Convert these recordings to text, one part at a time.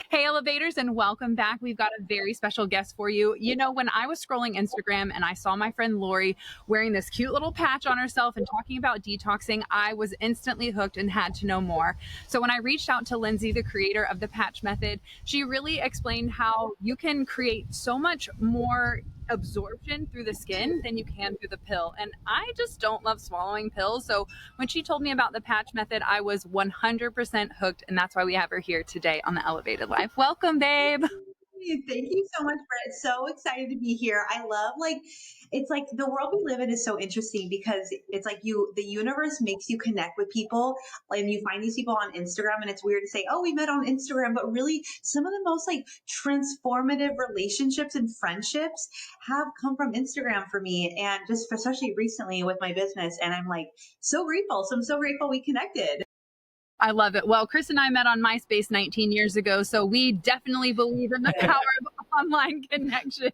Hey, elevators, and welcome back. We've got a very special guest for you. You know, when I was scrolling Instagram and I saw my friend Lori wearing this cute little patch on herself and talking about detoxing, I was instantly hooked and had to know more. So when I reached out to Lindsay, the creator of the patch method, she really explained how you can create so much more absorption through the skin than you can through the pill. And I just don't love swallowing pills. So when she told me about the patch method, I was 100% hooked. And that's why we have her here today on the Elevated Life. Welcome, babe. Thank you so much, Brett. So excited to be here. I love it's like the world we live in is so interesting because it's like the universe makes you connect with people and you find these people on Instagram and it's weird to say, oh, we met on Instagram, but really some of the most like transformative relationships and friendships have come from Instagram for me. And just especially recently with my business. And I'm like so grateful. So I'm so grateful we connected. I love it. Well, Chris and I met on MySpace 19 years ago, so we definitely believe in the power of online connection.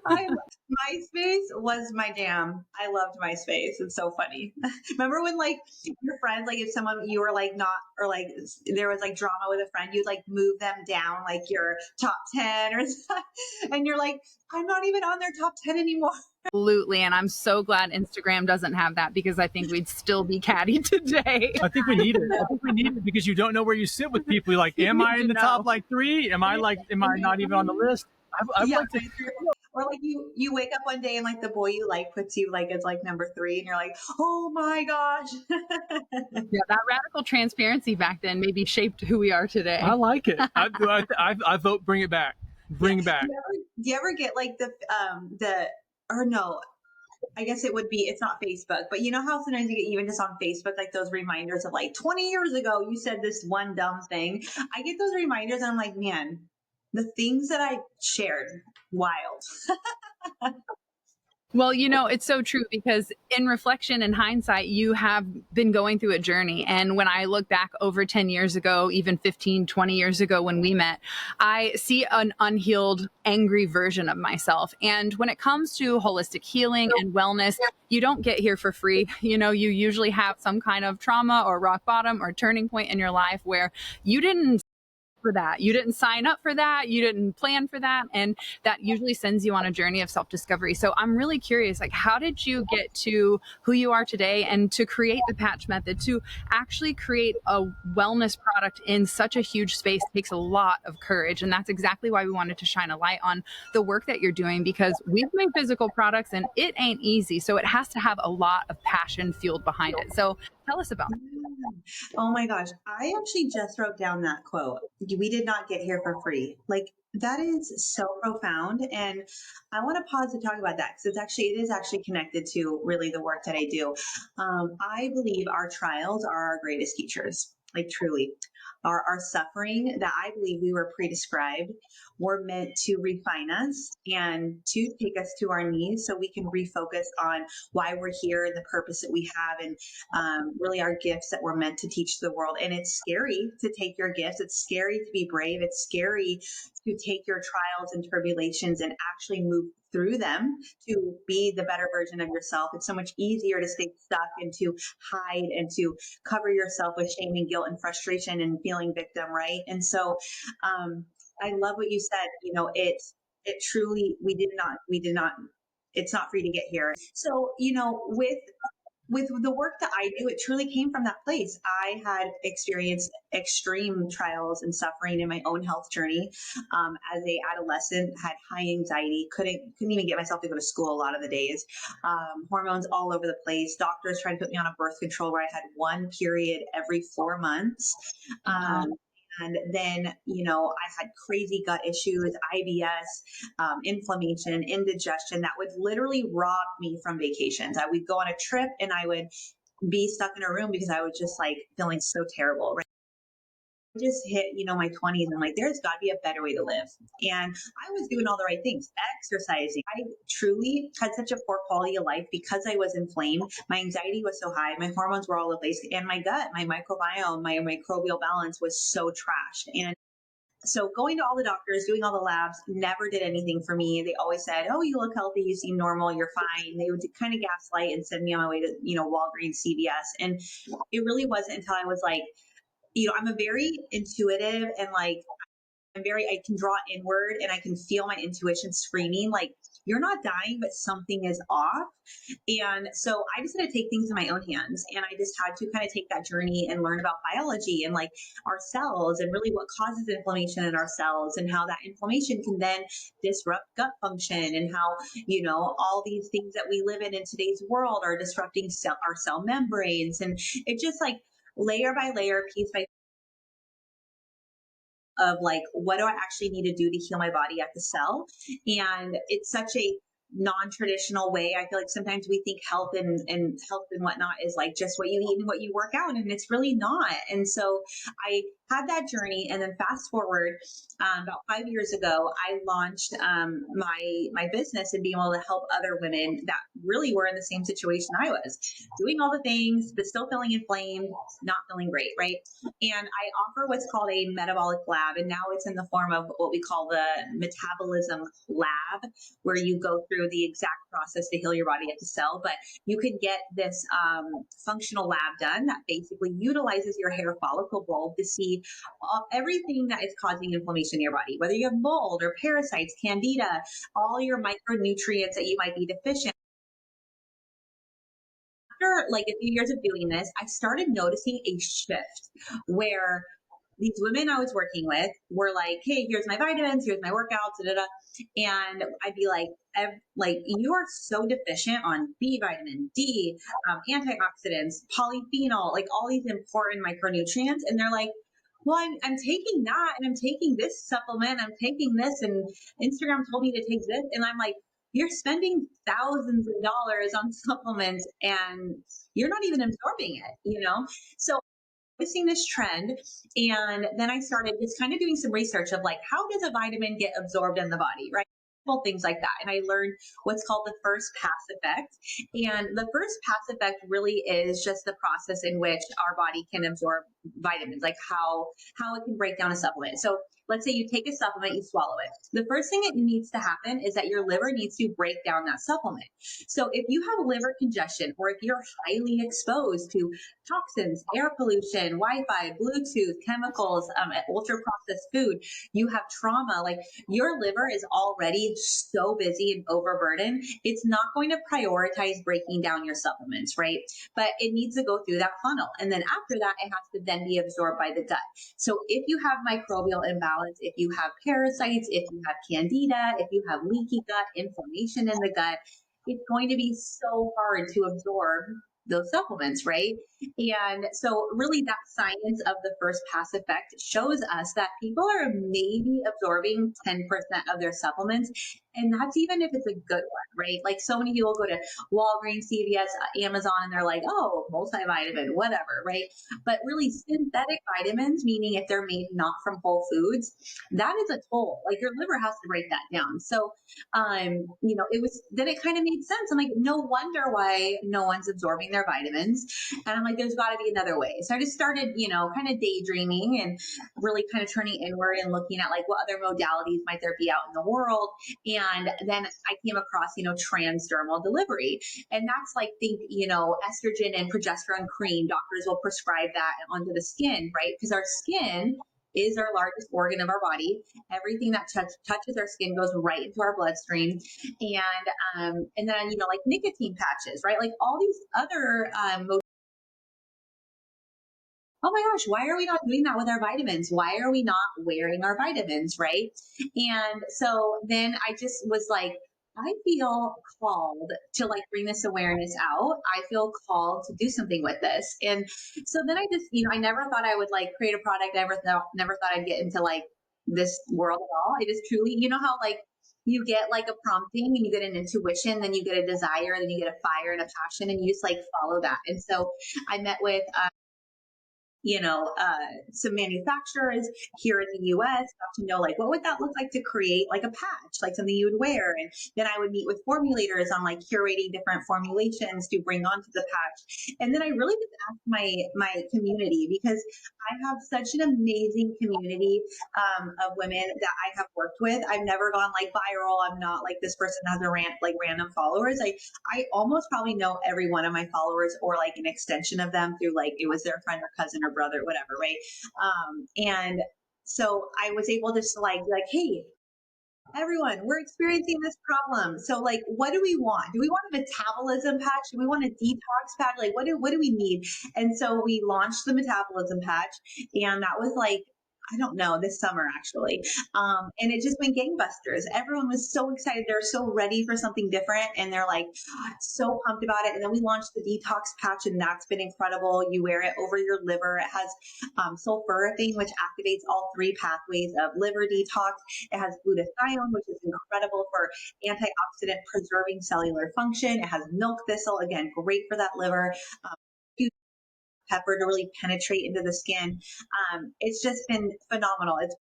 I MySpace was my jam. I loved MySpace. It's so funny. Remember when like your friends, like if someone you were like not or like there was like drama with a friend, you'd like move them down like your top 10 or something, and you're like, I'm not even on their top 10 anymore. Absolutely. And I'm so glad Instagram doesn't have that because I think we'd still be catty today. I think we need it. I think we need it because you don't know where you sit with people. You're like, am I in the top like 3? Am I not even on the list? I'd Yeah. like to. Or like you wake up one day and like the boy you like puts you like as like number 3 and you're like, oh my gosh. Yeah, that radical transparency back then maybe shaped who we are today. I like it. I vote bring it back. Bring it back. Do you ever get like or no, I guess it would be, it's not Facebook, but you know how sometimes you get even just on Facebook, like those reminders of like 20 years ago, you said this one dumb thing. I get those reminders and I'm like, man, the things that I shared, wild. Well, you know, it's so true because in reflection and hindsight, you have been going through a journey. And when I look back over 10 years ago, even 15, 20 years ago when we met, I see an unhealed, angry version of myself. And when it comes to holistic healing and wellness, you don't get here for free. You know, you usually have some kind of trauma or rock bottom or turning point in your life where you didn't for that. You didn't sign up for that. You didn't plan for that. And that usually sends you on a journey of self-discovery. So I'm really curious, like, how did you get to who you are today and to create the patch method, to actually create a wellness product in such a huge space takes a lot of courage. And that's exactly why we wanted to shine a light on the work that you're doing, because we've made physical products and it ain't easy. So it has to have a lot of passion fueled behind it. So tell us about it. Oh my gosh. I actually just wrote down that quote. We did not get here for free. Like that is so profound. And I want to pause to talk about that because it is actually connected to really the work that I do. I believe our trials are our greatest teachers, like truly. Our suffering that I believe we were pre-described were meant to refine us and to take us to our knees so we can refocus on why we're here, the purpose that we have, and really our gifts that we're meant to teach the world. And it's scary to take your gifts. It's scary to be brave. It's scary to take your trials and tribulations and actually move through them to be the better version of yourself. It's so much easier to stay stuck and to hide and to cover yourself with shame and guilt and frustration and feeling victim, right? And so I love what you said. You know, it truly, we did not, it's not free to get here. So, you know, with the work that I do, it truly came from that place. I had experienced extreme trials and suffering in my own health journey. As a adolescent, had high anxiety, couldn't even get myself to go to school a lot of the days. Hormones all over the place. Doctors tried to put me on a birth control where I had one period every 4 months. And then, you know, I had crazy gut issues, IBS, inflammation, indigestion that would literally rob me from vacations. I would go on a trip and I would be stuck in a room because I was just like feeling so terrible. Right? I just hit, you know, my 20s and I'm like, there's got to be a better way to live. And I was doing all the right things, exercising. I truly had such a poor quality of life because I was inflamed. My anxiety was so high. My hormones were all over the place. And my gut, my microbiome, my microbial balance was so trashed. And so going to all the doctors, doing all the labs, never did anything for me. They always said, oh, you look healthy, you seem normal, you're fine. They would kind of gaslight and send me on my way to, you know, Walgreens, CVS. And it really wasn't until I was like, you know, I'm a very intuitive and like I can draw inward and I can feel my intuition screaming, like, you're not dying, but something is off. And so I just had to take things in my own hands. And I just had to kind of take that journey and learn about biology and like our cells and really what causes inflammation in our cells and how that inflammation can then disrupt gut function and how, all these things that we live in today's world are disrupting our cell membranes. And it just like layer by layer, piece by of like, what do I actually need to do to heal my body at the cell? And it's such a non-traditional way. I feel like sometimes we think health and whatnot is like just what you eat and what you work out, and it's really not. And so I had that journey, and then fast forward about 5 years ago, I launched my business and being able to help other women that really were in the same situation I was, doing all the things but still feeling inflamed, not feeling great, right? And I offer what's called a metabolic lab, and now it's in the form of what we call the metabolism lab, where you go through the exact process to heal your body at the cell. But you could get this functional lab done that basically utilizes your hair follicle bulb to see everything that is causing inflammation in your body, whether you have mold or parasites, candida, all your micronutrients that you might be deficient. After like a few years of doing this, I started noticing a shift where these women I was working with were like, hey, here's my vitamins, here's my workouts, da, da, da. And I'd be like, you are so deficient on B vitamin, D, antioxidants, polyphenol, like all these important micronutrients. And they're like, well, I'm taking that and I'm taking this supplement, I'm taking this, and Instagram told me to take this. And I'm like, you're spending thousands of dollars on supplements and you're not even absorbing it. So noticing this trend. And then I started just kind of doing some research of like, how does a vitamin get absorbed in the body, right? Things like that. And I learned what's called the first pass effect. And the first pass effect really is just the process in which our body can absorb vitamins, like how it can break down a supplement. So let's say you take a supplement, you swallow it. The first thing that needs to happen is that your liver needs to break down that supplement. So if you have liver congestion, or if you're highly exposed to toxins, air pollution, Wi-Fi, Bluetooth, chemicals, ultra processed food, you have trauma, like your liver is already so busy and overburdened, it's not going to prioritize breaking down your supplements, right? But it needs to go through that funnel. And then after that, it has to then be absorbed by the gut. So if you have microbial imbalance, if you have parasites, if you have candida, if you have leaky gut, inflammation in the gut, it's going to be so hard to absorb those supplements, right? And so really that science of the first pass effect shows us that people are maybe absorbing 10% of their supplements. And that's even if it's a good one, right? Like so many people go to Walgreens, CVS, Amazon, and they're like, oh, multivitamin, whatever, right? But really synthetic vitamins, meaning if they're made not from whole foods, that is a toll. Like your liver has to break that down. So, then it kind of made sense. I'm like, no wonder why no one's absorbing their vitamins. And I'm like, there's got to be another way. So I just started, kind of daydreaming and really kind of turning inward and looking at like what other modalities might there be out in the world. And then I came across, transdermal delivery. And that's like, estrogen and progesterone cream. Doctors will prescribe that onto the skin, right? Because our skin is our largest organ of our body. Everything that touches our skin goes right into our bloodstream. And then, like nicotine patches, right? Like all these other oh my gosh, why are we not doing that with our vitamins? Why are we not wearing our vitamins, right? And so then I just was like, I feel called to like bring this awareness out. I feel called to do something with this. And so then I just, I never thought I would like create a product. I never thought I'd get into like this world at all. It is truly, how like you get like a prompting and you get an intuition, then you get a desire, then you get a fire and a passion, and you just like follow that. And so I met with some manufacturers here in the US, got to know like what would that look like to create like a patch, like something you would wear. And then I would meet with formulators on like curating different formulations to bring onto the patch. And then I really just asked my community, because I have such an amazing community of women that I have worked with. I've never gone like viral. I'm not like this person has a random followers. I almost probably know every one of my followers, or like an extension of them through like it was their friend or cousin or brother, whatever, right? And So I was able to like, be like, hey, everyone, we're experiencing this problem. So like, what do we want? Do we want a metabolism patch? Do we want a detox patch? Like, what do we need? And so we launched the metabolism patch, and that was like, I don't know, this summer actually. And it just went gangbusters. Everyone was so excited. They're so ready for something different. And they're like, so pumped about it. And then we launched the detox patch, and that's been incredible. You wear it over your liver. It has sulforaphane, which activates all three pathways of liver detox. It has glutathione, which is incredible for antioxidant preserving cellular function. It has milk thistle, again, great for that liver. Pepper to really penetrate into the skin. It's just been phenomenal. It's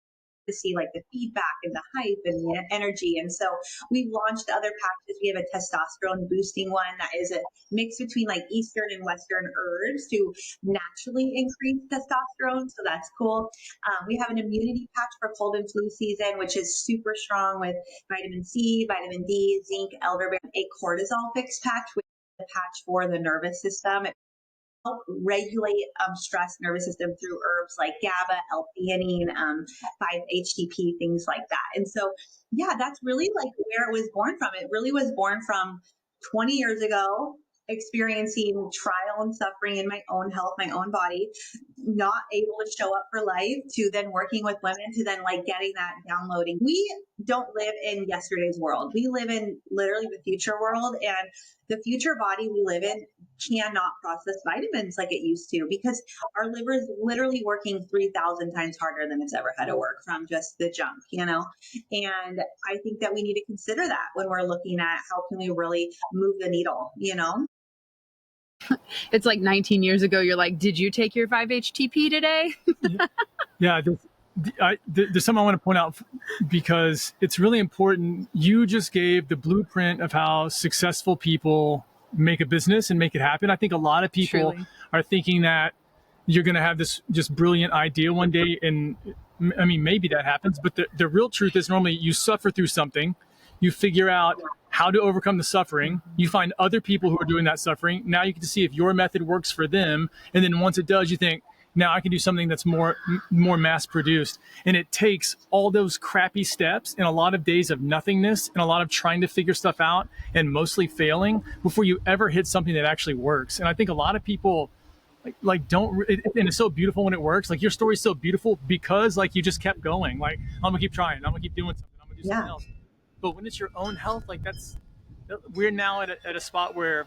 to see like the feedback and the hype and the energy. And so we've launched other patches. We have a testosterone boosting one that is a mix between like Eastern and Western herbs to naturally increase testosterone. So that's cool. We have an immunity patch for cold and flu season, which is super strong with vitamin C, vitamin D, zinc, elderberry, a cortisol fix patch, which is a patch for the nervous system. It help regulate stress nervous system through herbs like GABA, L-theanine, 5-HTP, things like that. And so, yeah, that's really like where it was born from. It really was born from 20 years ago, experiencing trial and suffering in my own health, my own body, not able to show up for life, to then working with women, to then like getting that downloading. We don't live in yesterday's world. We live in literally the future world, and the future body we live in cannot process vitamins like it used to, because our liver is literally working 3,000 times harder than it's ever had to work from just the junk, you know? And I think that we need to consider that when we're looking at how can we really move the needle, you know? It's like 19 years ago. You're like, did you take your 5-HTP today? Yeah, there's something I want to point out because it's really important. You just gave the blueprint of how successful people make a business and make it happen. I think a lot of people Truly. are thinking that you're going to have this just brilliant idea one day. And I mean, maybe that happens, but the real truth is normally you suffer through something, you figure out how to overcome the suffering, you find other people who are doing that suffering. Now you get to see if your method works for them. And then once it does, you think, now I can do something that's more mass produced. And it takes all those crappy steps and a lot of days of nothingness and a lot of trying to figure stuff out and mostly failing before you ever hit something that actually works. And I think a lot of people like don't, and it's so beautiful when it works. Like your story is so beautiful because like you just kept going. Like, I'm gonna keep trying, I'm gonna keep doing something, I'm gonna do something else. But when it's your own health, like we're now at a spot where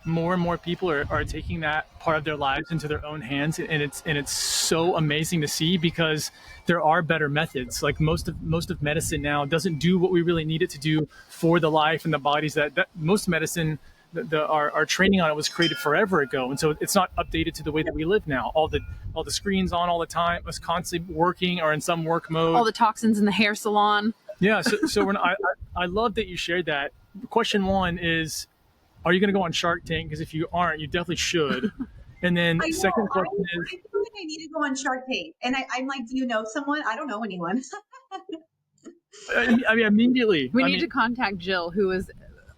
more and more people are taking that part of their lives into their own hands, and it's so amazing to see because there are better methods. Like most of medicine now doesn't do what we really need it to do for the life and the bodies that most medicine, our training on it was created forever ago, and so it's not updated to the way that we live now. All the screens on all the time, us constantly working or in some work mode. All the toxins in the hair salon. Yeah, so I love that you shared that. Question one is, are you going to go on Shark Tank? Because if you aren't, you definitely should. And then second question is, I feel like I need to go on Shark Tank. And I'm like, do you know someone? I don't know anyone. I mean, immediately. We need to contact Jill, who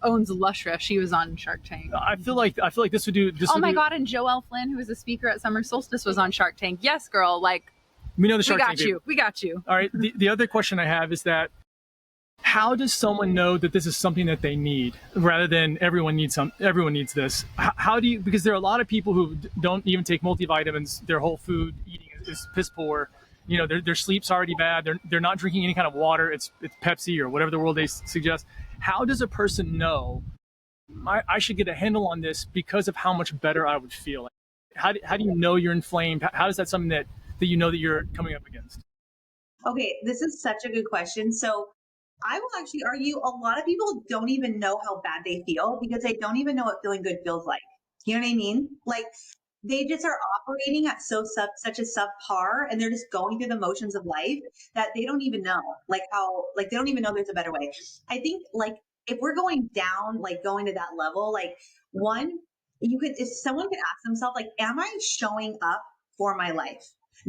owns Lushra. She was on Shark Tank. I feel like this would do. Oh my God! And Joelle Flynn, who was a speaker at Summer Solstice, was on Shark Tank. Yes, girl. Like, we know the Shark Tank. We got you. All right. The other question I have is that, how does someone know that this is something that they need rather than everyone needs this? How do you, because there are a lot of people who don't even take multivitamins, their whole food eating is piss poor. You know, their sleep's already bad. They're not drinking any kind of water. It's Pepsi or whatever the world they suggest. How does a person know I should get a handle on this because of how much better I would feel? How do you know you're inflamed? How is that something that you know that you're coming up against? Okay, this is such a good question. So I will actually argue a lot of people don't even know how bad they feel because they don't even know what feeling good feels like. You know what I mean? Like, they just are operating at such a subpar, and they're just going through the motions of life that they don't even know like how, like, they don't even know there's a better way. I think like if we're going down, like going to that level, like one, if someone could ask themselves, like, am I showing up for my life?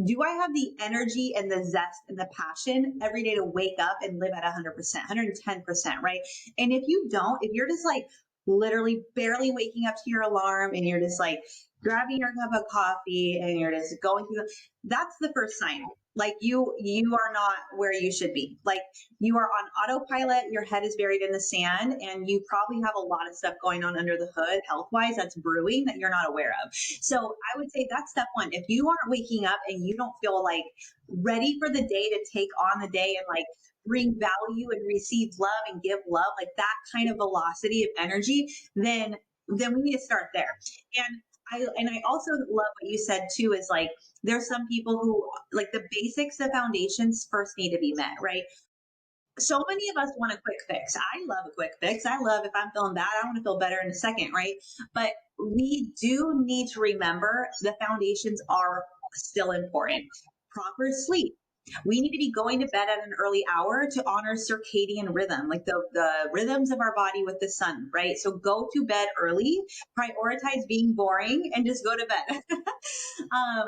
Do I have the energy and the zest and the passion every day to wake up and live at 100%, 110%, right? And if you don't, if you're just like literally barely waking up to your alarm and you're just like grabbing your cup of coffee and you're just going through that's the first sign. Like you are not where you should be. Like you are on autopilot, your head is buried in the sand, and you probably have a lot of stuff going on under the hood health wise that's brewing that you're not aware of. So I would say that's step one. If you aren't waking up and you don't feel like ready for the day to take on the day and like bring value and receive love and give love, like that kind of velocity of energy, then we need to start there. And I also love what you said too, is like there's some people who like the basics, the foundations first need to be met, right? So many of us want a quick fix. I love a quick fix. I love, if I'm feeling bad, I want to feel better in a second, right? But we do need to remember the foundations are still important. Proper sleep. We need to be going to bed at an early hour to honor circadian rhythm, like the rhythms of our body with the sun, right? So go to bed early, prioritize being boring, and just go to bed.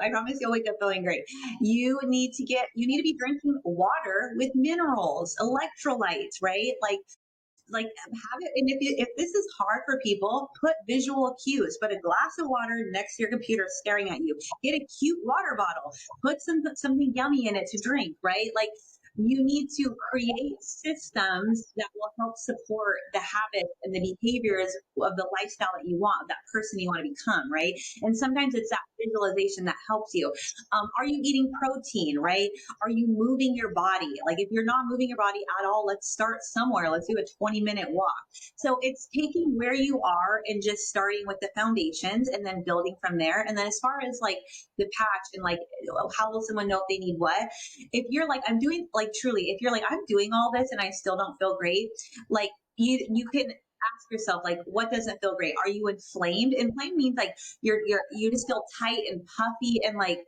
I promise you'll wake up feeling great. You need to be drinking water with minerals, electrolytes, right? Like have it. And if this is hard for people, put visual cues. Put a glass of water next to your computer staring at you. Get a cute water bottle. Put something yummy in it to drink, right? Like you need to create systems that will help support the habits and the behaviors of the lifestyle that you want, that person you want to become, right? And sometimes it's that visualization that helps you. Are you eating protein, right? Are you moving your body? Like if you're not moving your body at all, let's start somewhere. Let's do a 20-minute walk. So it's taking where you are and just starting with the foundations and then building from there. And then as far as like the patch and like how will someone know if they need what? If you're like, I'm doing like truly, if you're like, I'm doing all this and I still don't feel great, like you can ask yourself, like, what doesn't feel great? Are you inflamed? Inflamed means like you just feel tight and puffy and like,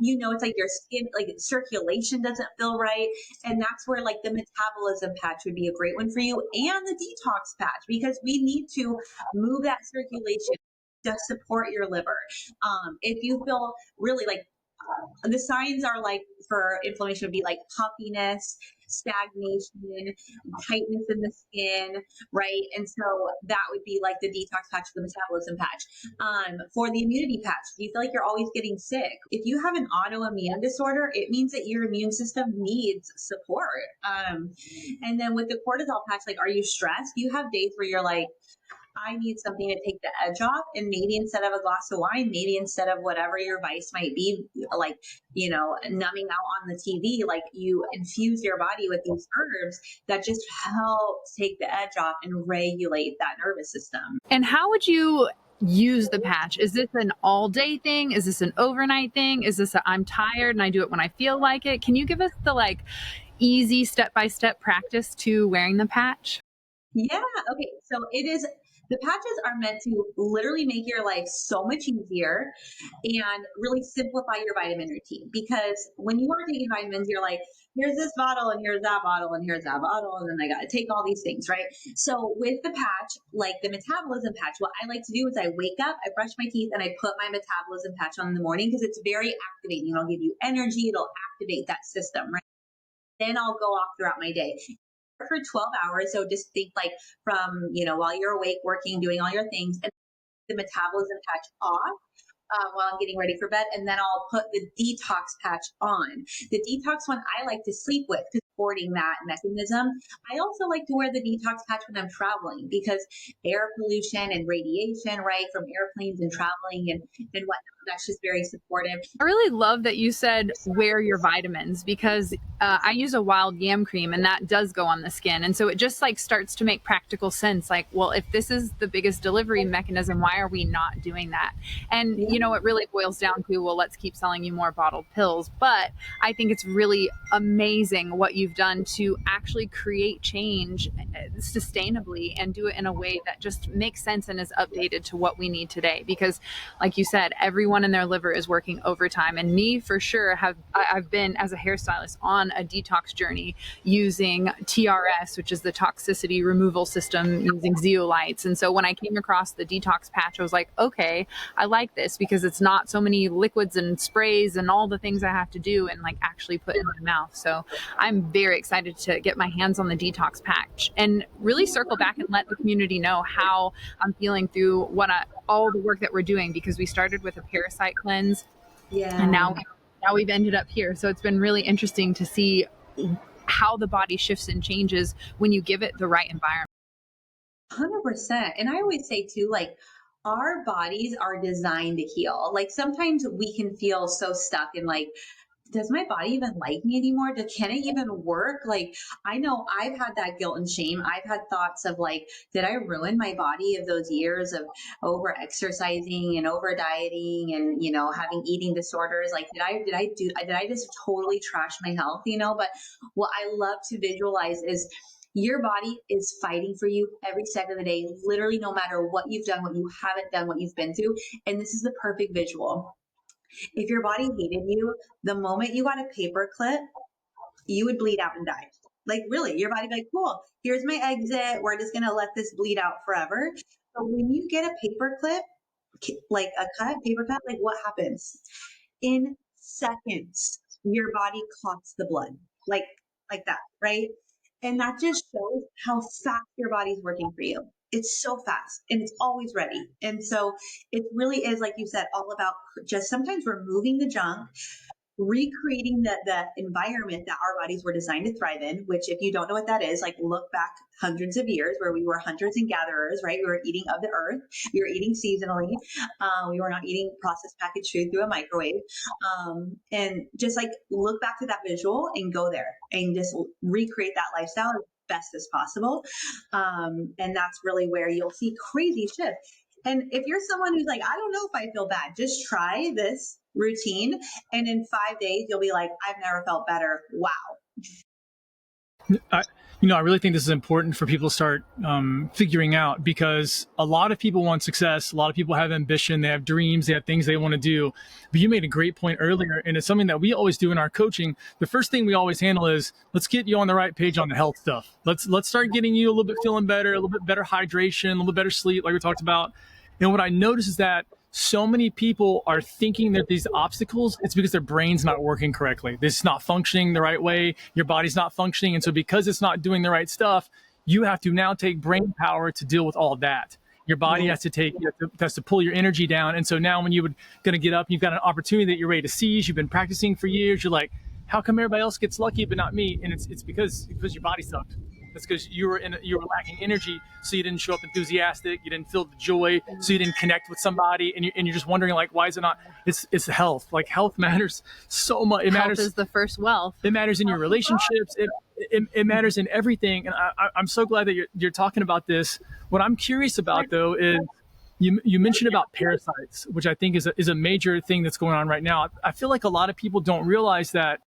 it's like your skin, like circulation doesn't feel right. And that's where like the metabolism patch would be a great one for you, and the detox patch, because we need to move that circulation to support your liver. If you feel really like the signs are like for inflammation would be like puffiness, stagnation, tightness in the skin, right? And so that would be like the detox patch, the metabolism patch. For the immunity patch, do you feel like you're always getting sick? If you have an autoimmune disorder, it means that your immune system needs support. And then with the cortisol patch, like, are you stressed? Do you have days where you're like, I need something to take the edge off, and maybe instead of a glass of wine, maybe instead of whatever your vice might be, like, numbing out on the TV, like you infuse your body with these herbs that just help take the edge off and regulate that nervous system. And how would you use the patch? Is this an all day thing? Is this an overnight thing? Is this I'm tired and I do it when I feel like it? Can you give us the like easy step-by-step practice to wearing the patch? Yeah. Okay. So the patches are meant to literally make your life so much easier and really simplify your vitamin routine. Because when you are taking vitamins, you're like, here's this bottle and here's that bottle and here's that bottle. And then I got to take all these things, right? So with the patch, like the metabolism patch, what I like to do is I wake up, I brush my teeth, and I put my metabolism patch on in the morning because it's very activating. It'll give you energy. It'll activate that system, right? Then I'll go off throughout my day for 12 hours. So just think like from, while you're awake, working, doing all your things, and the metabolism patch off while I'm getting ready for bed. And then I'll put the detox patch on. The detox one I like to sleep with, because supporting that mechanism. I also like to wear the detox patch when I'm traveling, because air pollution and radiation, right, from airplanes and traveling and whatnot, that's just very supportive. I really love that you said wear your vitamins, because I use a wild yam cream and that does go on the skin. And so it just like starts to make practical sense. Like, well, if this is the biggest delivery mechanism, why are we not doing that? And, it really boils down to, well, let's keep selling you more bottled pills. But I think it's really amazing what you've done to actually create change sustainably and do it in a way that just makes sense and is updated to what we need today. Because like you said, everyone in their liver is working overtime. And me for sure I've been as a hairstylist on a detox journey using TRS, which is the toxicity removal system, using zeolites. And so when I came across the detox patch, I was like, okay, I like this because it's not so many liquids and sprays and all the things I have to do and like actually put in my mouth. So I'm very excited to get my hands on the detox patch and really circle back and let the community know how I'm feeling through all the work that we're doing, because we started with a parasite cleanse. Yeah. And now now we've ended up here. So it's been really interesting to see how the body shifts and changes when you give it the right environment. 100%. And I always say too, like, our bodies are designed to heal. Like sometimes we can feel so stuck in like, does my body even like me anymore? Can it even work? Like, I know I've had that guilt and shame. I've had thoughts of like, did I ruin my body of those years of over exercising and over dieting and, having eating disorders? Like, did I just totally trash my health, But what I love to visualize is your body is fighting for you every second of the day, literally no matter what you've done, what you haven't done, what you've been through. And this is the perfect visual. If your body hated you, the moment you got a paper clip, you would bleed out and die. Like really, your body would be like, cool, here's my exit. We're just gonna let this bleed out forever. But when you get a paper clip, like a paper cut, like what happens? In seconds, your body clots the blood. Like like that, right? And that just shows how fast your body's working for you. It's so fast and it's always ready. And so it really is, like you said, all about just sometimes removing the junk, recreating the environment that our bodies were designed to thrive in, which if you don't know what that is, like look back hundreds of years where we were hunters and gatherers, right? We were eating of the earth. We were eating seasonally. We were not eating processed packaged food through a microwave. And just like look back to that visual and go there and just recreate that lifestyle as best as possible. And that's really where you'll see crazy shifts. And if you're someone who's like, I don't know if I feel bad, just try this routine. And in 5 days, you'll be like, I've never felt better. Wow. I really think this is important for people to start figuring out, because a lot of people want success. A lot of people have ambition. They have dreams. They have things they want to do. But you made a great point earlier, and it's something that we always do in our coaching. The first thing we always handle is let's get you on the right page on the health stuff. Let's start getting you a little bit feeling better, a little bit better hydration, a little bit better sleep, like we talked about. And what I notice is that so many people are thinking that these obstacles, it's because their brain's not working correctly. This is not functioning the right way. Your body's not functioning. And so because it's not doing the right stuff, you have to now take brain power to deal with all of that. Your body has to pull your energy down. And so now when you're going to get up, you've got an opportunity that you're ready to seize. You've been practicing for years. You're like, how come everybody else gets lucky but not me? And it's because your body sucked. That's because you were lacking energy, so you didn't show up enthusiastic. You didn't feel the joy, so you didn't connect with somebody, and you're just wondering like, why is it not? It's health. Like health matters so much. It matters. Health is the first wealth. It matters in your relationships. It matters in everything. And I'm so glad that you're talking about this. What I'm curious about though is you mentioned about parasites, which I think is a major thing that's going on right now. I feel like a lot of people don't realize that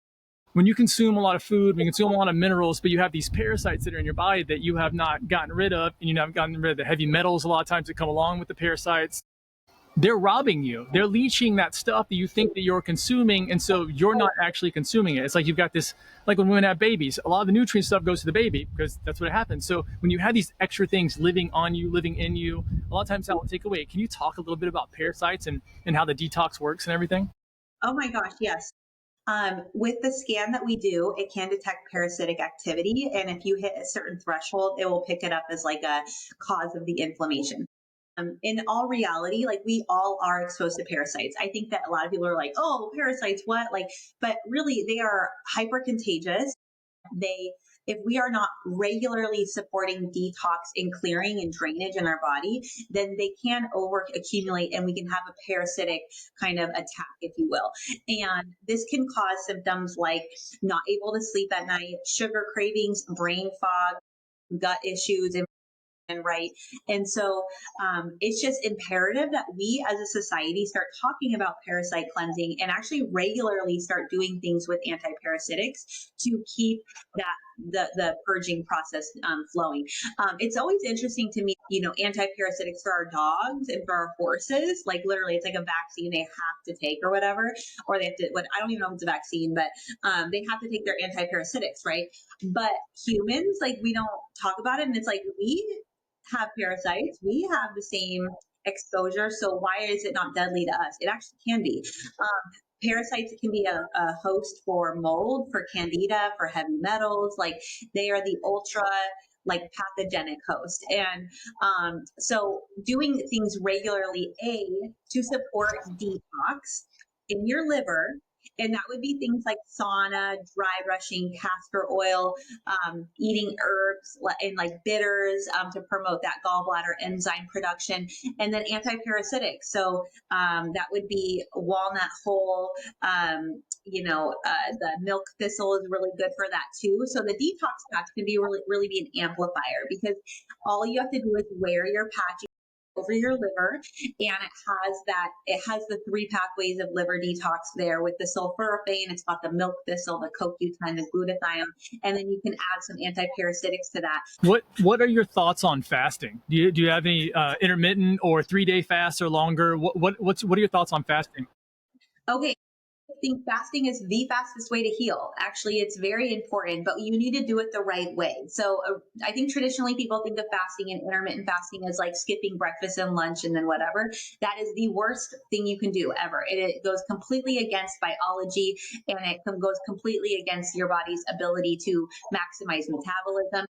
when you consume a lot of food, when you consume a lot of minerals, but you have these parasites that are in your body that you have not gotten rid of, and you haven't gotten rid of the heavy metals a lot of times that come along with the parasites, they're robbing you. They're leaching that stuff that you think that you're consuming, and so you're not actually consuming it. It's like you've got this, like when women have babies, a lot of the nutrient stuff goes to the baby because that's what happens. So when you have these extra things living on you, living in you, a lot of times that will take away. Can you talk a little bit about parasites and how the detox works and everything? Oh my gosh, yes. With the scan that we do, it can detect parasitic activity. And if you hit a certain threshold, it will pick it up as like a cause of the inflammation. In all reality, like we all are exposed to parasites. I think that a lot of people are like, oh, parasites, what? Like, but really they are hyper contagious. If we are not regularly supporting detox and clearing and drainage in our body, then they can over accumulate and we can have a parasitic kind of attack, if you will. And this can cause symptoms like not able to sleep at night, sugar cravings, brain fog, gut issues, and right. And so it's just imperative that we as a society start talking about parasite cleansing and actually regularly start doing things with antiparasitics to keep the purging process flowing. It's always interesting to me, antiparasitics for our dogs and for our horses, like literally it's like a vaccine they have to take or whatever, or they have to, I don't even know if it's a vaccine, but they have to take their antiparasitics, right? But humans, like we don't talk about it. And it's like, we have parasites, we have the same exposure. So why is it not deadly to us? It actually can be. Parasites can be a host for mold, for candida, for heavy metals. Like they are the ultra like pathogenic host. And so doing things regularly, to support detox in your liver And that would be things like sauna, dry brushing, castor oil, eating herbs and like bitters to promote that gallbladder enzyme production, and then anti-parasitic. So that would be walnut hull. The milk thistle is really good for that too. So the detox patch can be really be an amplifier, because all you have to do is wear your patch over your liver, and it has the 3 pathways of liver detox there with the sulforaphane. It's got the milk thistle, the CoQ10, the glutathione, and then you can add some anti-parasitics to that. What are your thoughts on fasting? Do you have any intermittent or 3-day fasts or longer? What are your thoughts on fasting? Okay. I think fasting is the fastest way to heal. Actually, it's very important, but you need to do it the right way. So I think traditionally people think of fasting and intermittent fasting as like skipping breakfast and lunch and then whatever. That is the worst thing you can do ever. It goes completely against biology, and it goes completely against your body's ability to maximize metabolism.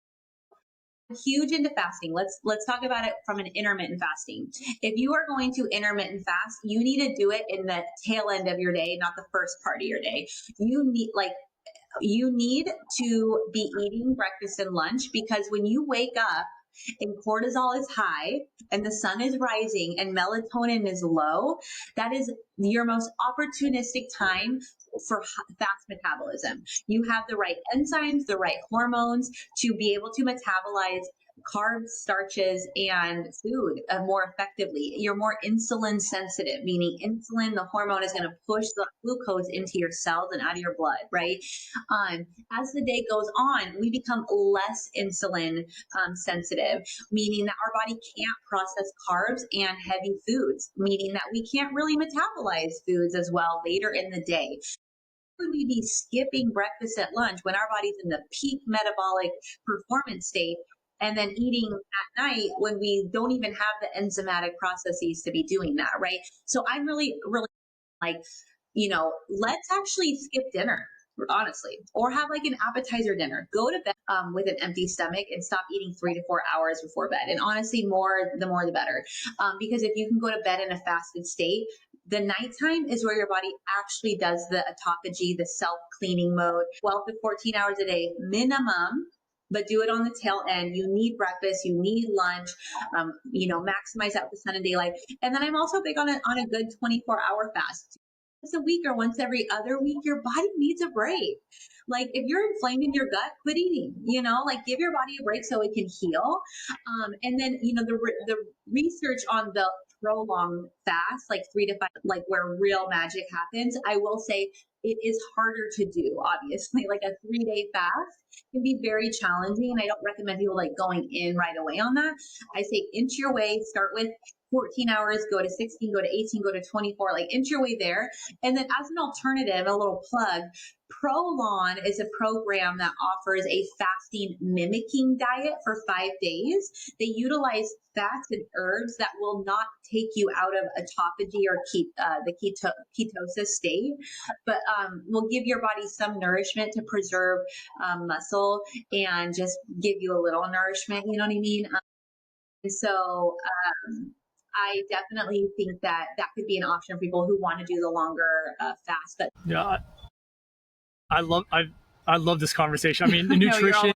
Huge into fasting. Let's talk about it from an intermittent fasting. If you are going to intermittent fast, you need to do it in the tail end of your day, not the first part of your day. You need to be eating breakfast and lunch, because when you wake up and cortisol is high and the sun is rising and melatonin is low, that is your most opportunistic time for fast metabolism. You have the right enzymes, the right hormones to be able to metabolize carbs, starches, and food more effectively. You're more insulin sensitive, meaning insulin, the hormone, is going to push the glucose into your cells and out of your blood, right? As the day goes on, we become less insulin sensitive, meaning that our body can't process carbs and heavy foods, meaning that we can't really metabolize foods as well later in the day. Would we be skipping breakfast at lunch when our body's in the peak metabolic performance state, and then eating at night when we don't even have the enzymatic processes to be doing that, right? So I'm really like, let's actually skip dinner, honestly, or have like an appetizer dinner. Go to bed with an empty stomach and stop eating 3 to 4 hours before bed. And honestly, the more the better, because if you can go to bed in a fasted state, the nighttime is where your body actually does the autophagy, the self-cleaning mode, 12 to 14 hours a day minimum, but do it on the tail end. You need breakfast, you need lunch, maximize out the sun and daylight. And then I'm also big on a good 24-hour fast. Once a week or once every other week, your body needs a break. Like if you're inflamed in your gut, quit eating, give your body a break so it can heal. And then, the research on the prolonged fast, like 3 to 5, like where real magic happens, I will say it is harder to do, obviously. Like a 3-day fast can be very challenging, and I don't recommend people like going in right away on that. I say inch your way, start with 14 hours, go to 16, go to 18, go to 24, like inch your way there. And then as an alternative, a little plug, Prolon is a program that offers a fasting mimicking diet for 5 days. They utilize fats and herbs that will not take you out of autophagy or the ketosis state, but will give your body some nourishment to preserve muscle and just give you a little nourishment, you know what I mean? So I definitely think that could be an option for people who want to do the longer fast. But yeah, I love this conversation. I mean, the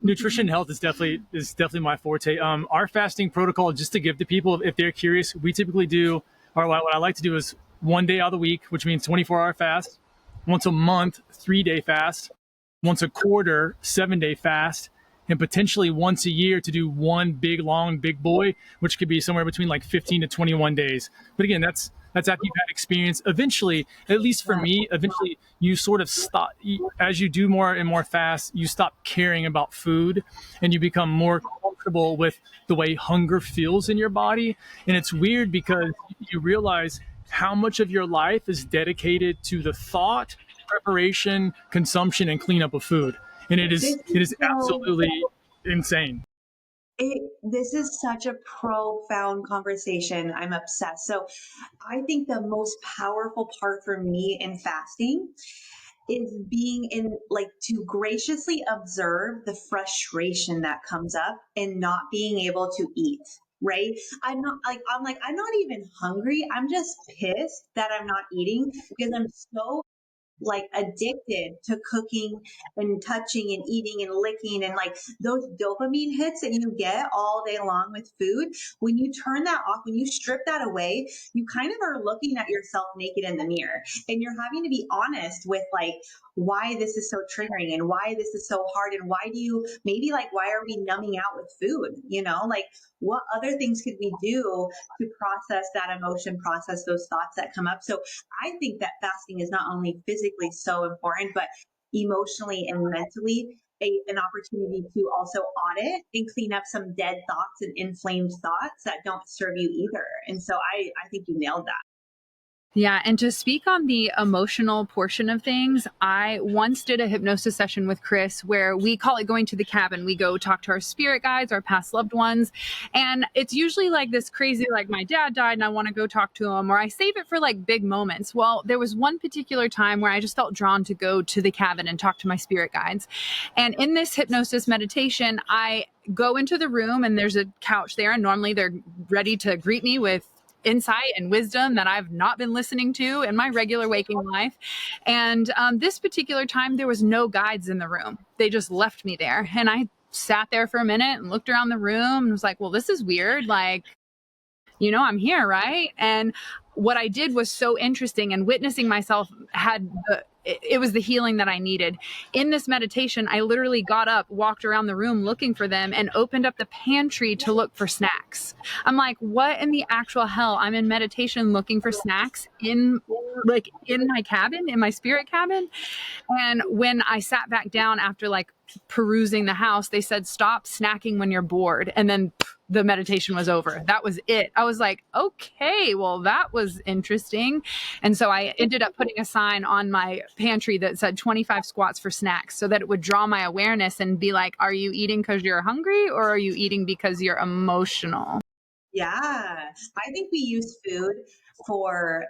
nutrition health is definitely my forte. Our fasting protocol, just to give to people if they're curious, we typically do, or what I like to do is 1 day out of the week, which means 24-hour fast, once a month, 3-day fast, once a quarter, 7-day fast, and potentially once a year to do one big boy, which could be somewhere between like 15 to 21 days. But again, that's after you've had experience. Eventually, at least for me, you sort of stop. As you do more and more fast, you stop caring about food and you become more comfortable with the way hunger feels in your body. And it's weird because you realize how much of your life is dedicated to the thought, preparation, consumption, and cleanup of food. And it is absolutely insane. This is such a profound conversation. I'm obsessed. So I think the most powerful part for me in fasting is being in, like, to graciously observe the frustration that comes up and not being able to eat. Right? I'm not even hungry. I'm just pissed that I'm not eating because I'm so like addicted to cooking and touching and eating and licking and like those dopamine hits that you get all day long with food. When you turn that off, when you strip that away, you kind of are looking at yourself naked in the mirror, and you're having to be honest with like why this is so triggering and why this is so hard, and why do you maybe like why are we numbing out with food, like what other things could we do to process that emotion, process those thoughts that come up. So I think that fasting is not only physically so important, but emotionally and mentally an opportunity to also audit and clean up some dead thoughts and inflamed thoughts that don't serve you either. And so I think you nailed that. Yeah. And to speak on the emotional portion of things, I once did a hypnosis session with Chris where we call it going to the cabin. We go talk to our spirit guides, our past loved ones. And it's usually like this crazy, like my dad died and I want to go talk to him, or I save it for like big moments. Well, there was one particular time where I just felt drawn to go to the cabin and talk to my spirit guides. And in this hypnosis meditation, I go into the room and there's a couch there. And normally they're ready to greet me with insight and wisdom that I've not been listening to in my regular waking life. And this particular time, there was no guides in the room. They just left me there. And I sat there for a minute and looked around the room and was like, well, this is weird. Like, I'm here, right? And what I did was so interesting, and witnessing myself it was the healing that I needed. In this meditation, I literally got up, walked around the room looking for them, and opened up the pantry to look for snacks. I'm like, what in the actual hell? I'm in meditation looking for snacks in my cabin, in my spirit cabin. And when I sat back down after like perusing the house, they said, stop snacking when you're bored. And then the meditation was over. That was it. I was like, okay, well, that was interesting. And so I ended up putting a sign on my pantry that said 25 squats for snacks, so that it would draw my awareness and be like, are you eating because you're hungry, or are you eating because you're emotional? Yeah, I think we use food for,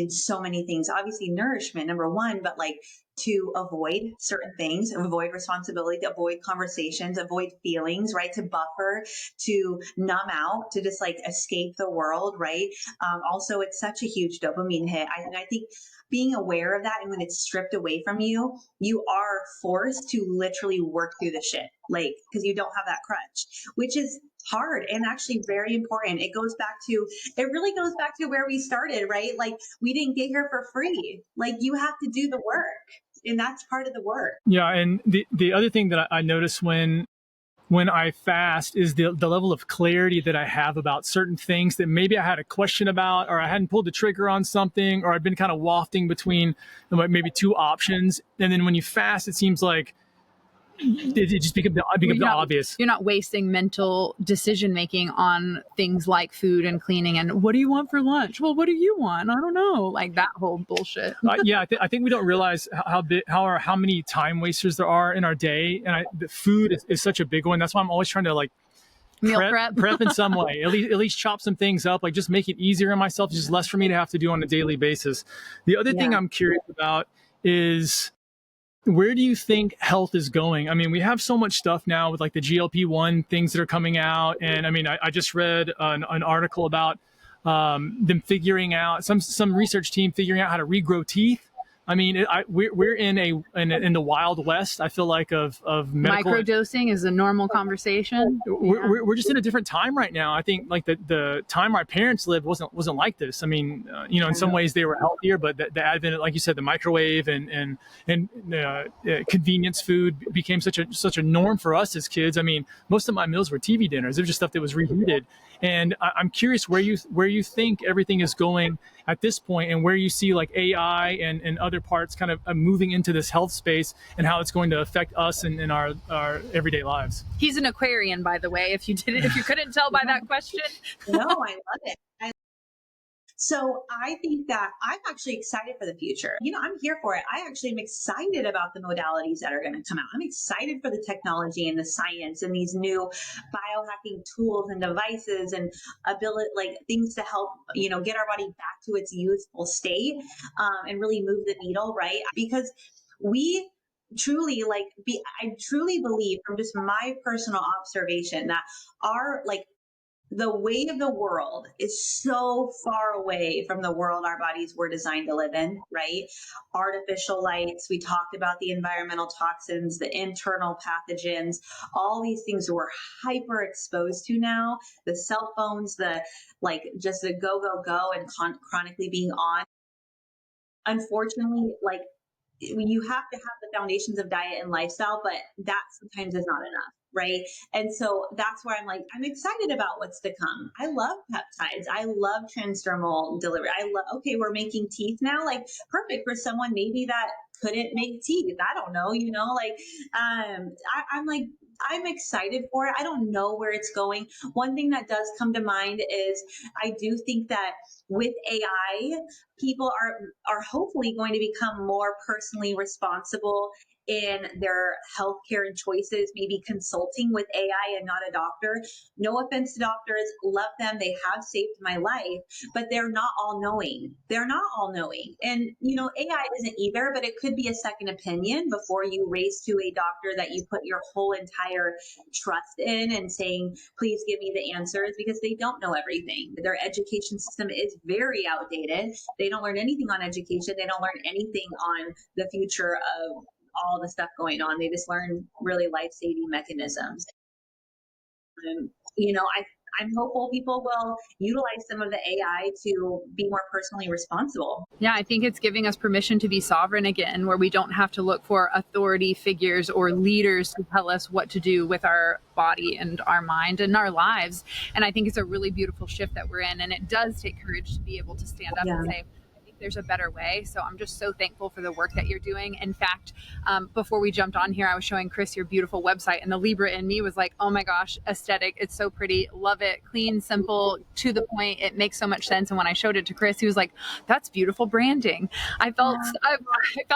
so many things. Obviously, nourishment, number one, but like to avoid certain things, avoid responsibility, to avoid conversations, avoid feelings, right? To buffer, to numb out, to just like escape the world, right? Also, it's such a huge dopamine hit. And I think being aware of that, and when it's stripped away from you, you are forced to literally work through the shit, like, because you don't have that crutch, which is hard and actually very important. It really goes back to where we started, right? Like, we didn't get here for free. Like, you have to do the work, and that's part of the work. Yeah, and the other thing that I notice when I fast is the level of clarity that I have about certain things that maybe I had a question about, or I hadn't pulled the trigger on something, or I've been kind of wafting between maybe two options. And then when you fast, it seems like it just becomes obvious. You're not wasting mental decision making on things like food and cleaning and what do you want for lunch? Well, what do you want? I don't know. Like that whole bullshit. Yeah, I think we don't realize how many time wasters there are in our day, and the food is such a big one. That's why I'm always trying to like meal prep in some way. At least chop some things up, like just make it easier on myself. Just less for me to have to do on a daily basis. The other thing I'm curious about is, where do you think health is going? I mean, we have so much stuff now with like the GLP-1 things that are coming out. And I mean, I just read an article about them figuring out, some research team figuring out how to regrow teeth. I mean, we're in the Wild West, I feel like, of medical. Microdosing is a normal conversation. We're just in a different time right now. I think like the time our parents lived wasn't like this. I mean, in some ways they were healthier, but the advent, like you said, the microwave and convenience food became such a norm for us as kids. I mean, most of my meals were TV dinners. It was just stuff that was reheated. And I'm curious where you think everything is going at this point, and where you see like AI and other parts kind of moving into this health space, and how it's going to affect us in our everyday lives. He's an Aquarian, by the way, if you couldn't tell by that question. No, I love it. So I think that I'm actually excited for the future. I'm here for it. I actually am excited about the modalities that are going to come out. I'm excited for the technology and the science and these new biohacking tools and devices and ability, like things to help, get our body back to its youthful state, and really move the needle, right? Because we truly I truly believe, from just my personal observation, that our the way of the world is so far away from the world our bodies were designed to live in, right? Artificial lights, we talked about the environmental toxins, the internal pathogens, all these things we're hyper exposed to now, the cell phones, the like just the go, go, go and chronically being on. Unfortunately, like you have to have the foundations of diet and lifestyle, but that sometimes is not enough, right? And so that's where I'm like, I'm excited about what's to come. I love peptides. I love transdermal delivery. I love, okay, we're making teeth now, like perfect for someone maybe that couldn't make teeth. I don't know, like, I'm like, I'm excited for it. I don't know where it's going. One thing that does come to mind is I do think that with AI, people are hopefully going to become more personally responsible in their healthcare and choices, maybe consulting with AI and not a doctor. No offense to doctors, love them. They have saved my life, but they're not all knowing. They're not all knowing. And, AI isn't either, but it could be a second opinion before you race to a doctor that you put your whole entire trust in and saying, please give me the answers, because they don't know everything. Their education system is very outdated. They don't learn anything on education. They don't learn anything on the future of all the stuff going on. They just learn really life-saving mechanisms. I'm hopeful people will utilize some of the AI to be more personally responsible. Yeah, I think it's giving us permission to be sovereign again, where we don't have to look for authority figures or leaders to tell us what to do with our body and our mind and our lives. And I think it's a really beautiful shift that we're in. And it does take courage to be able to stand up and say, I think there's a better way. So I'm just so thankful for the work that you're doing. In fact, before we jumped on here, I was showing Chris your beautiful website, and the Libra in me was like, oh my gosh, aesthetic. It's so pretty. Love it. Clean, simple, to the point. It makes so much sense. And when I showed it to Chris, he was like, that's beautiful branding. I felt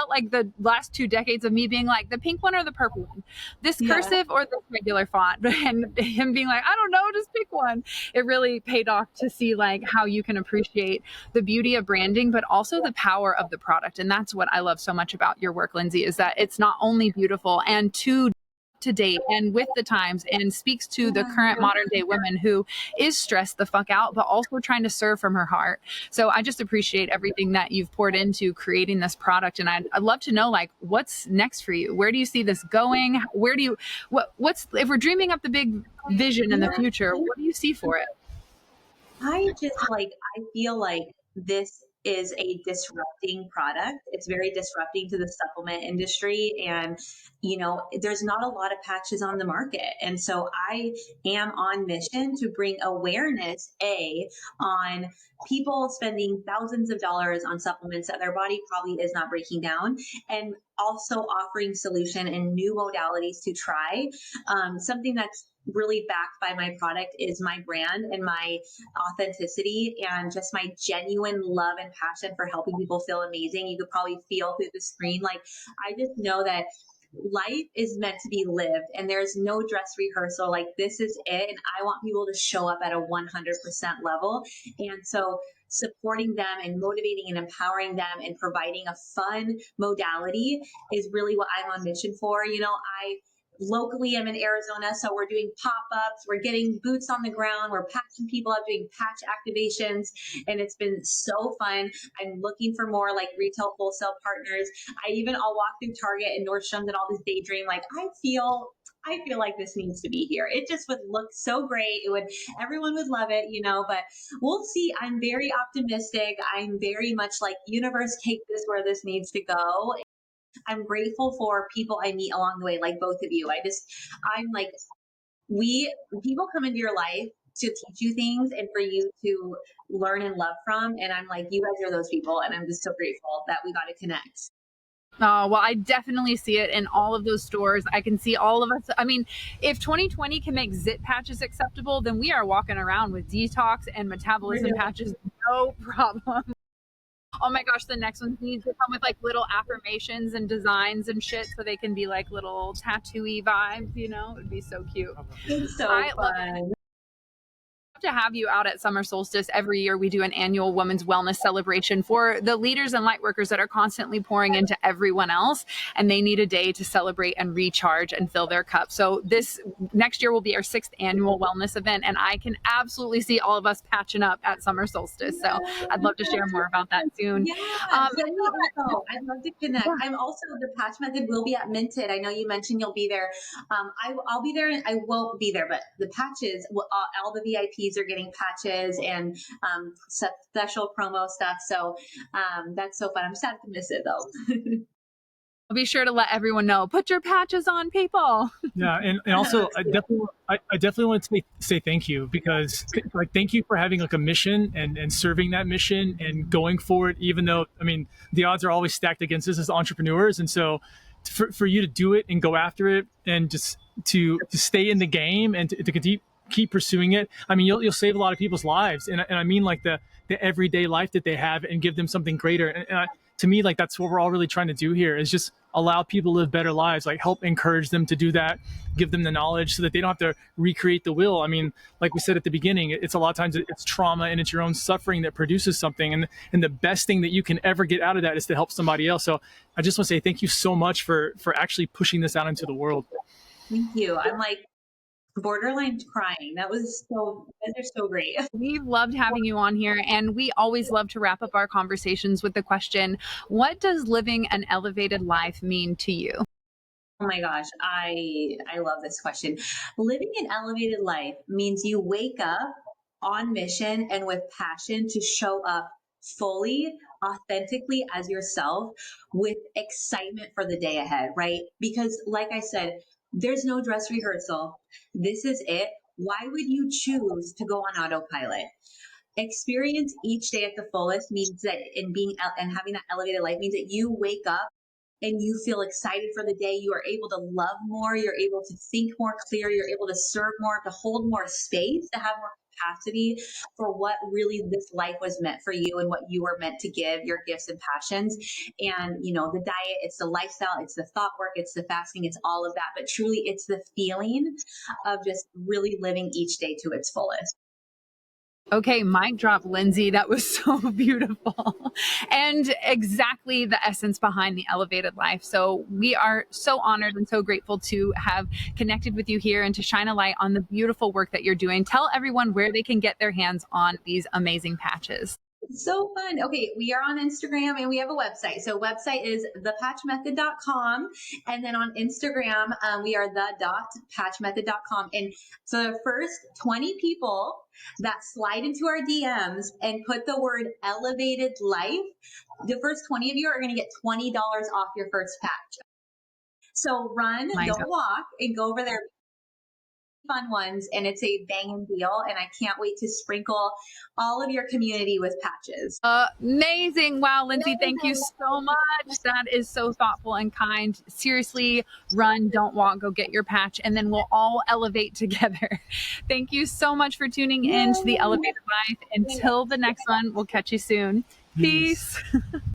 like the last 2 decades of me being like, the pink one or the purple one, this cursive or this regular font, and him being like, I don't know, just pick one. It really paid off to see like how you can appreciate the beauty of branding, but also the power of the product. And that's what I love so much about your work, Lindsey, is that it's not only beautiful and to date and with the times, and speaks to the current modern day woman who is stressed the fuck out, but also trying to serve from her heart. So I just appreciate everything that you've poured into creating this product. And I'd love to know, like, what's next for you? Where do you see this going? Where do you, what's, if we're dreaming up the big vision in the future, what do you see for it? I feel like this is a disrupting product. It's very disrupting to the supplement industry. And, there's not a lot of patches on the market. And so I am on mission to bring awareness, on people spending thousands of dollars on supplements that their body probably is not breaking down, and also offering solution and new modalities to try. Something that's really backed by my product is my brand and my authenticity and just my genuine love and passion for helping people feel amazing. You could probably feel through the screen. Like, I just know that life is meant to be lived, and there's no dress rehearsal. Like, this is it. And I want people to show up at a 100% level. And so supporting them and motivating and empowering them and providing a fun modality is really what I'm on mission for. I locally am in Arizona, so we're doing pop-ups, we're getting boots on the ground, we're patching people up, doing patch activations, and it's been so fun. I'm looking for more like retail wholesale partners. I'll walk through Target and Nordstrom's and all this daydream. Like, I feel like this needs to be here. It just would look so great. Everyone would love it, but we'll see. I'm very optimistic. I'm very much like, universe, take this where this needs to go. I'm grateful for people I meet along the way, like both of you. I'm like, people come into your life to teach you things and for you to learn and love from. And I'm like, you guys are those people. And I'm just so grateful that we got to connect. Oh, well, I definitely see it in all of those stores. I can see all of us. I mean, if 2020 can make zit patches acceptable, then we are walking around with detox and metabolism patches, no problem. Oh my gosh, the next one needs to come with like little affirmations and designs and shit, so they can be like little tattooy vibes, It'd be so cute. It's so fun. to have you out at summer solstice. Every year we do an annual women's wellness celebration for the leaders and light workers that are constantly pouring into everyone else, and they need a day to celebrate and recharge and fill their cup. So this next year will be our 6th annual wellness event, and I can absolutely see all of us patching up at summer solstice. So I'd love to share more about that soon. Yeah, send me info. I'd love to connect. Yeah. I'm also, the patch method will be at Minted. I know you mentioned you'll be there. I'll be there. I won't be there, but the patches, all the VIPs are getting patches and special promo stuff. So that's so fun. I'm sad to miss it though. I'll be sure to let everyone know. Put your patches on, people. Yeah, and also I definitely want to say thank you, because like, thank you for having like a mission and serving that mission and going forward, even though, I mean, the odds are always stacked against us as entrepreneurs. And so for you to do it and go after it and just to stay in the game and to keep pursuing it, I mean, you'll save a lot of people's lives. And I mean like the everyday life that they have, and give them something greater. And to me, like, that's what we're all really trying to do here, is just allow people to live better lives, like help encourage them to do that, give them the knowledge so that they don't have to recreate the wheel. I mean, like we said at the beginning, it's a lot of times it's trauma and it's your own suffering that produces something. And the best thing that you can ever get out of that is to help somebody else. So I just want to say thank you so much for actually pushing this out into the world. Thank you. I'm like borderline crying. That was so, you guys are so great. We've loved having you on here, and we always love to wrap up our conversations with the question, what does living an elevated life mean to you? Oh my gosh, I love this question. Living an elevated life means you wake up on mission and with passion to show up fully, authentically as yourself, with excitement for the day ahead, right? Because like I said, there's no dress rehearsal. This is it. Why would you choose to go on autopilot? Experience each day at the fullest means that and having that elevated life means that you wake up and you feel excited for the day. You are able to love more. You're able to think more clear. You're able to serve more, to hold more space, to have more capacity for what really this life was meant for you and what you were meant to give, your gifts and passions. And, you know, the diet, it's the lifestyle, it's the thought work, it's the fasting, it's all of that. But truly, it's the feeling of just really living each day to its fullest. Okay, mic drop, Lindsey. That was so beautiful. And exactly the essence behind the elevated life. So we are so honored and so grateful to have connected with you here and to shine a light on the beautiful work that you're doing. Tell everyone where they can get their hands on these amazing patches. So fun. Okay, we are on Instagram and we have a website. So website is thepatchmethod.com. And then on Instagram, we are the.patchmethod.com. And so the first 20 people that slide into our DMs and put the word elevated life, the first 20 of you are going to get $20 off your first patch. So run, don't walk, and go over there. Fun ones, and it's a banging deal, and I can't wait to sprinkle all of your community with patches. Amazing. Wow, Lindsey, thank you so much. That is so thoughtful and kind. Seriously, run, don't walk, go get your patch, and then we'll all elevate together. Thank you so much for tuning in to the Elevated Life. Until the next one, we'll catch you soon. Peace.